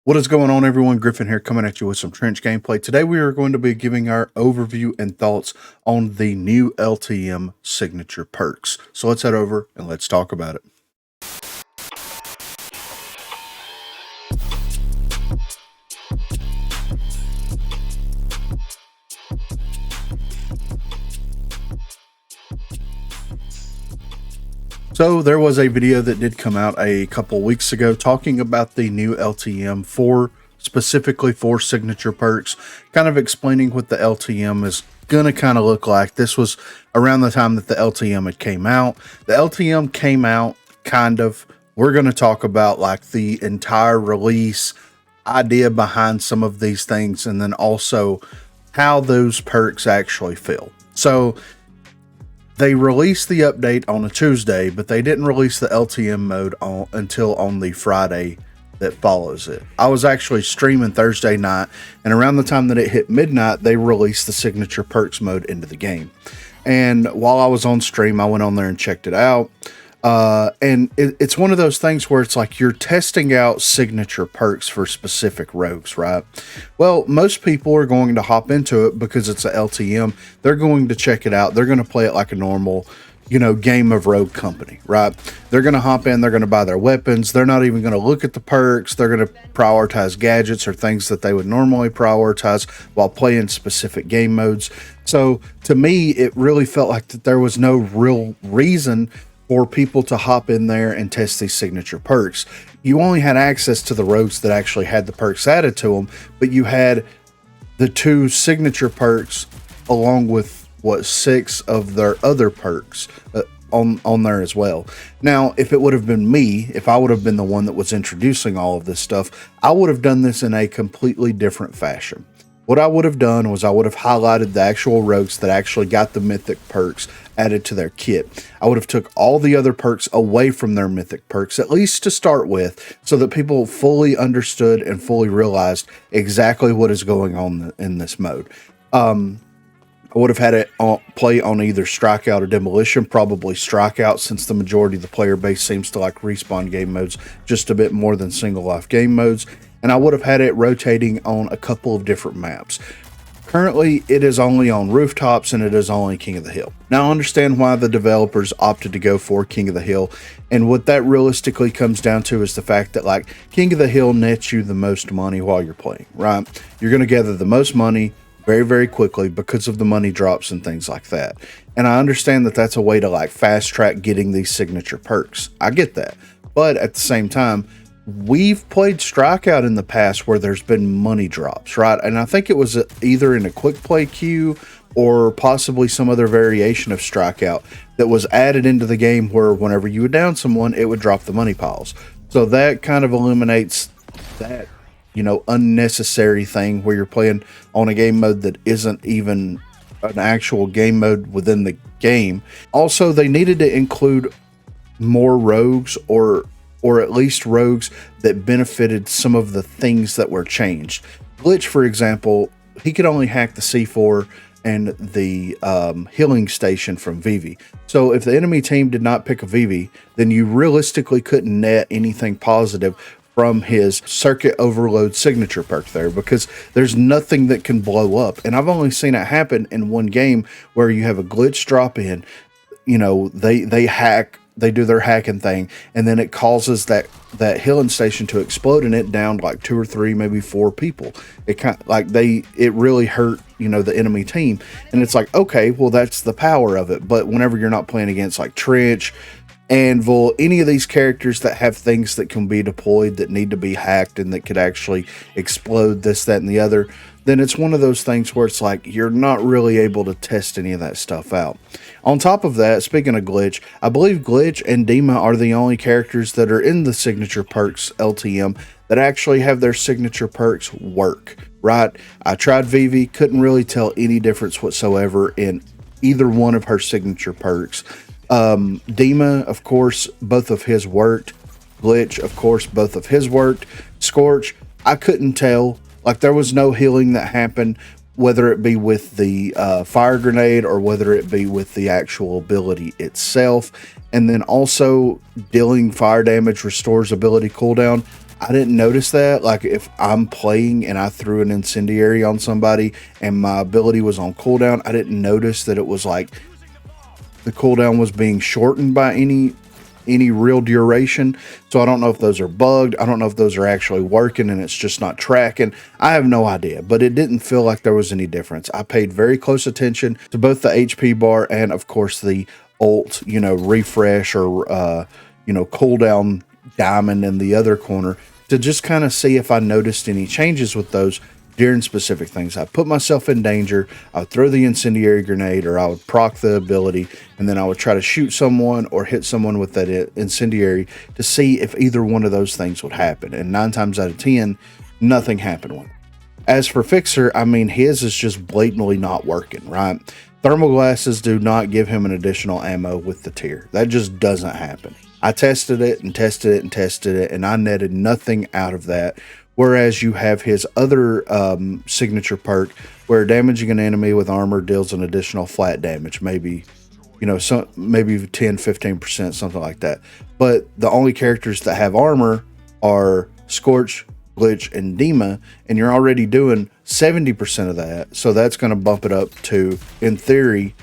What is going on, everyone? Griffin here, coming at you with some trench gameplay. Today we are going to be giving our overview and thoughts on the new LTM signature perks. So let's head over and let's talk about it. So there was a video that did come out a couple weeks ago talking about the new LTM specifically for signature perks, kind of explaining what the LTM is gonna kind of look like. This was around the time that the LTM had came out. The LTM came out kind of, we're going to talk about like the entire release, idea behind some of these things, and then also how those perks actually feel. So they released the update on a Tuesday, but they didn't release the LTM mode until on the Friday that follows it. I was actually streaming Thursday night, and around the time that it hit midnight, they released the signature perks mode into the game. And while I was on stream, I went on there and checked it out. And it's one of those things where it's like you're testing out signature perks for specific rogues, right? Well, most people are going to hop into it because it's a LTM. They're going to check it out. They're going to play it like a normal, game of Rogue Company, right? They're going to hop in. They're going to buy their weapons. They're not even going to look at the perks. They're going to prioritize gadgets or things that they would normally prioritize while playing specific game modes. So to me, it really felt like that there was no real reason for people to hop in there and test these signature perks. You only had access to the rogues that actually had the perks added to them, but you had the 2 signature perks along with 6 of their other perks on there as well. Now, if it would have been me, if I would have been the one that was introducing all of this stuff, I would have done this in a completely different fashion. What I would have done was I would have highlighted the actual rogues that actually got the mythic perks added to their kit. I would have took all the other perks away from their mythic perks, at least to start with, so that people fully understood and fully realized exactly what is going on in this mode. I would have had it play on either Strikeout or Demolition, probably Strikeout, since the majority of the player base seems to like respawn game modes just a bit more than single life game modes. And I would have had it rotating on a couple of different maps. Currently, it is only on rooftops and it is only King of the Hill. Now, I understand why the developers opted to go for King of the Hill. And what that realistically comes down to is the fact that like King of the Hill nets you the most money while you're playing, right? You're going to gather the most money very, very quickly because of the money drops and things like that. And I understand that that's a way to like fast track getting these signature perks. I get that. But at the same time, we've played Strikeout in the past where there's been money drops, right? And I think it was either in a quick play queue or possibly some other variation of Strikeout that was added into the game where whenever you would down someone, it would drop the money piles. So that kind of eliminates that, unnecessary thing where you're playing on a game mode that isn't even an actual game mode within the game. Also, they needed to include more rogues or at least rogues that benefited some of the things that were changed. Glitch, for example, he could only hack the C4 and the healing station from Vivi. So if the enemy team did not pick a Vivi, then you realistically couldn't net anything positive from his circuit overload signature perk there, because there's nothing that can blow up. And I've only seen it happen in one game where you have a glitch drop in, they hack, they do their hacking thing, and then it causes that healing station to explode, and it downed like 2 or 3, maybe 4 people. It kind of like it really hurt, the enemy team. And it's like, okay, well, that's the power of it. But whenever you're not playing against like Trench, Anvil, any of these characters that have things that can be deployed that need to be hacked and that could actually explode this, that, and the other, then it's one of those things where it's like you're not really able to test any of that stuff out. On top of that, speaking of Glitch, I believe Glitch and Dima are the only characters that are in the Signature Perks LTM that actually have their signature perks work, right? I tried Vivi, couldn't really tell any difference whatsoever in either one of her signature perks. Dima, of course, both of his worked. Glitch, of course, both of his worked. Scorch, I couldn't tell. Like, there was no healing that happened, whether it be with the fire grenade or whether it be with the actual ability itself. And then also, dealing fire damage restores ability cooldown. I didn't notice that. Like if I'm playing and I threw an incendiary on somebody and my ability was on cooldown, I didn't notice that it was like the cooldown was being shortened by any real duration. So I don't know if those are bugged. I don't know if those are actually working and it's just not tracking. I have no idea, but it didn't feel like there was any difference. I paid very close attention to both the HP bar and of course the ult, refresh or cooldown diamond in the other corner to just kind of see if I noticed any changes with those during specific things. I put myself in danger, I would throw the incendiary grenade or I would proc the ability, and then I would try to shoot someone or hit someone with that incendiary to see if either one of those things would happen. And 9 times out of 10, nothing happened with it. As for Fixer, I mean, his is just blatantly not working, right? Thermal glasses do not give him an additional ammo with the tier. That just doesn't happen. I tested it and tested it and tested it, and I netted nothing out of that. Whereas you have his other signature perk where damaging an enemy with armor deals an additional flat damage, maybe 10-15%, something like that. But the only characters that have armor are Scorch, Glitch, and Dima, and you're already doing 70% of that. So that's going to bump it up to, in theory,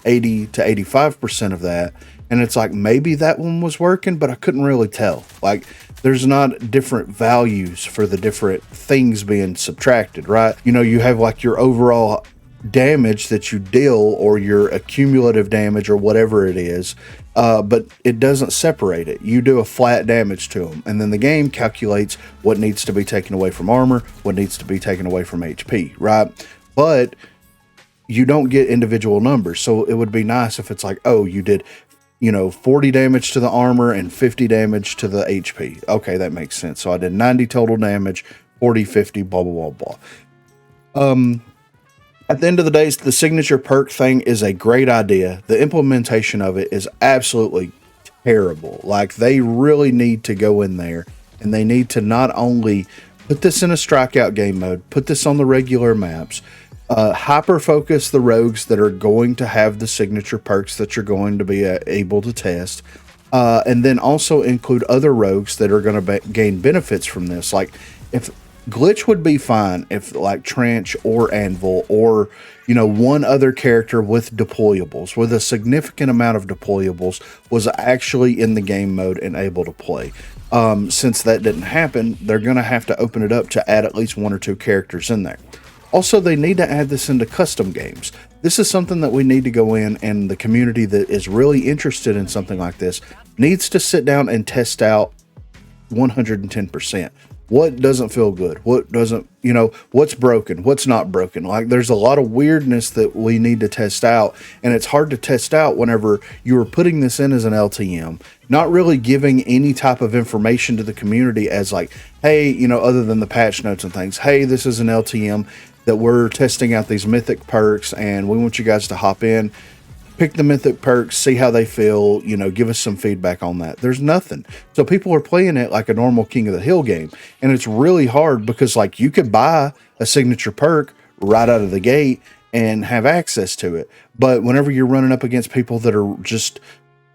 80 to 85% of that. And it's like, maybe that one was working, but I couldn't really tell. Like, there's not different values for the different things being subtracted, right? You have like your overall damage that you deal or your accumulative damage or whatever it is, but it doesn't separate it. You do a flat damage to them, and then the game calculates what needs to be taken away from armor, what needs to be taken away from HP, right? But you don't get individual numbers, so it would be nice if it's like, oh, you did 40 damage to the armor and 50 damage to the HP. Okay, that makes sense. So I did 90 total damage, 40, 50, blah, blah, blah, blah. At the end of the day, the signature perk thing is a great idea. The implementation of it is absolutely terrible. Like, they really need to go in there and they need to not only put this in a strikeout game mode, put this on the regular maps, hyper focus the rogues that are going to have the signature perks that you're going to be able to test, and then also include other rogues that are going to gain benefits from this. Like, if Glitch would be fine if like Trench or Anvil or one other character with deployables, with a significant amount of deployables, was actually in the game mode and able to play. Since that didn't happen, they're going to have to open it up to add at least 1 or 2 characters in there. Also, they need to add this into custom games. This is something that we need to go in, and the community that is really interested in something like this needs to sit down and test out 110%. What doesn't feel good? What doesn't, what's broken? What's not broken? Like, there's a lot of weirdness that we need to test out, and it's hard to test out whenever you are putting this in as an LTM, not really giving any type of information to the community as like, hey, other than the patch notes and things, hey, this is an LTM that we're testing out these mythic perks, and we want you guys to hop in, pick the mythic perks, see how they feel, give us some feedback on that. There's nothing. So people are playing it like a normal King of the Hill game, and it's really hard because like you could buy a signature perk right out of the gate and have access to it. But whenever you're running up against people that are just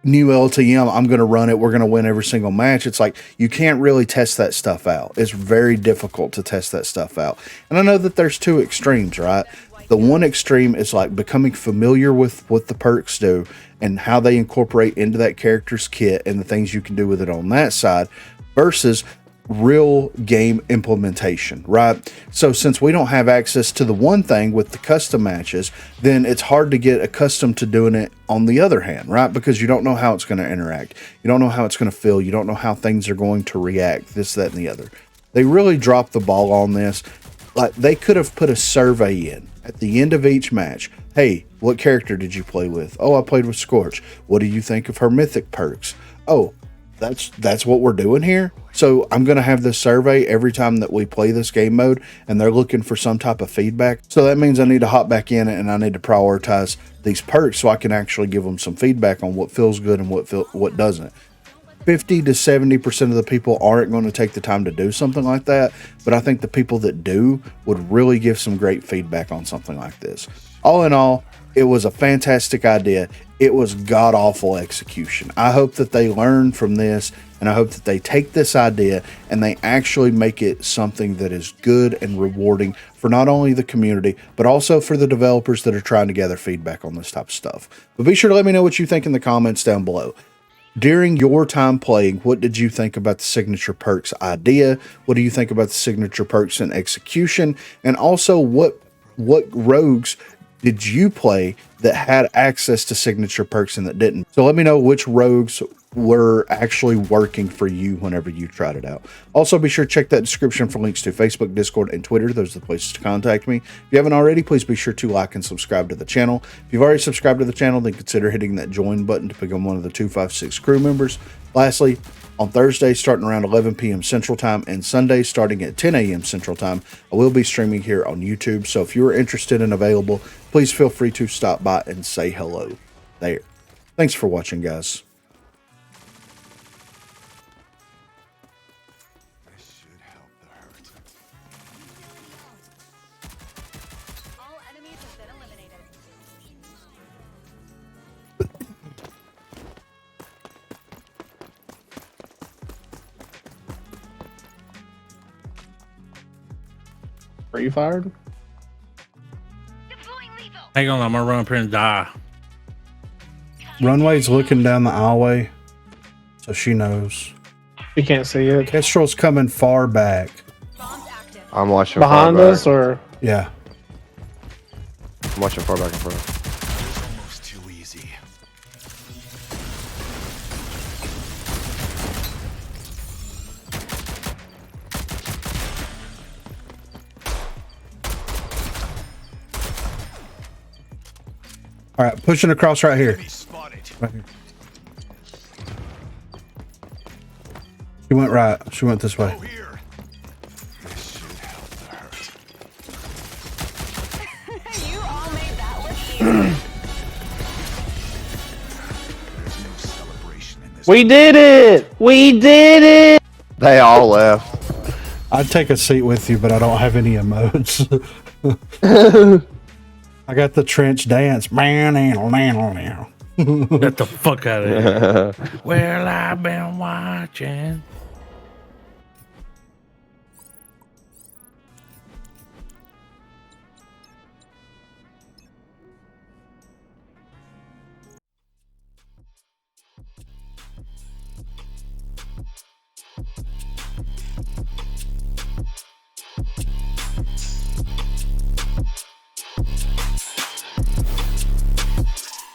new LTM, I'm going to run it, we're going to win every single match, it's like you can't really test that stuff out. It's very difficult to test that stuff out. And I know that there's 2 extremes, right? The one extreme is like becoming familiar with what the perks do and how they incorporate into that character's kit and the things you can do with it on that side, versus real game implementation, right? So since we don't have access to the one thing with the custom matches, then it's hard to get accustomed to doing it on the other hand, right? Because you don't know how it's going to interact. You don't know how it's going to feel. You don't know how things are going to react, this, that, and the other. They really dropped the ball on this. Like, they could have put a survey in at the end of each match. Hey, what character did you play with? Oh, I played with Scorch. What do you think of her mythic perks? Oh, that's what we're doing here. So I'm going to have this survey every time that we play this game mode, and they're looking for some type of feedback. So that means I need to hop back in and I need to prioritize these perks so I can actually give them some feedback on what feels good and what doesn't. 50 to 70% of the people aren't going to take the time to do something like that, but I think the people that do would really give some great feedback on something like this. All in all, It was a fantastic idea. It was god-awful execution. I hope that they learn from this, and I hope that they take this idea and they actually make it something that is good and rewarding for not only the community, but also for the developers that are trying to gather feedback on this type of stuff. But be sure to let me know what you think in the comments down below. During your time playing, what did you think about the Signature Perks idea? What do you think about the Signature Perks and execution? And also, what rogues did you play that had access to Signature Perks and that didn't? So let me know which rogues were actually working for you whenever you tried it out. Also, be sure to check that description for links to Facebook, Discord, and Twitter. Those are the places to contact me. If you haven't already, please be sure to like and subscribe to the channel. If you've already subscribed to the channel, then consider hitting that join button to become one of the 256 crew members. Lastly, on Thursdays starting around 11 p.m. Central Time and Sundays starting at 10 a.m. Central Time, I will be streaming here on YouTube. So if you're interested and available, please feel free to stop by and say hello there. Thanks for watching, guys. Are you fired? Hang on, I'm gonna run up here and die. Runway's looking down the aisleway, so she knows. You can't see it. Kestrel's coming far back. I'm watching Behind far us, back. or Yeah. I'm watching far back in front. Almost too easy. All right, pushing across right here. Enemy spotted. Right here. She went right. She went this way. Oh, here. This should help the hurt. You all made that look easy. There's no celebration in this. we did it! We did it! They all left. I'd take a seat with you, but I don't have any emotes. I got the trench dance. Get the fuck out of here. Well, I've been watching.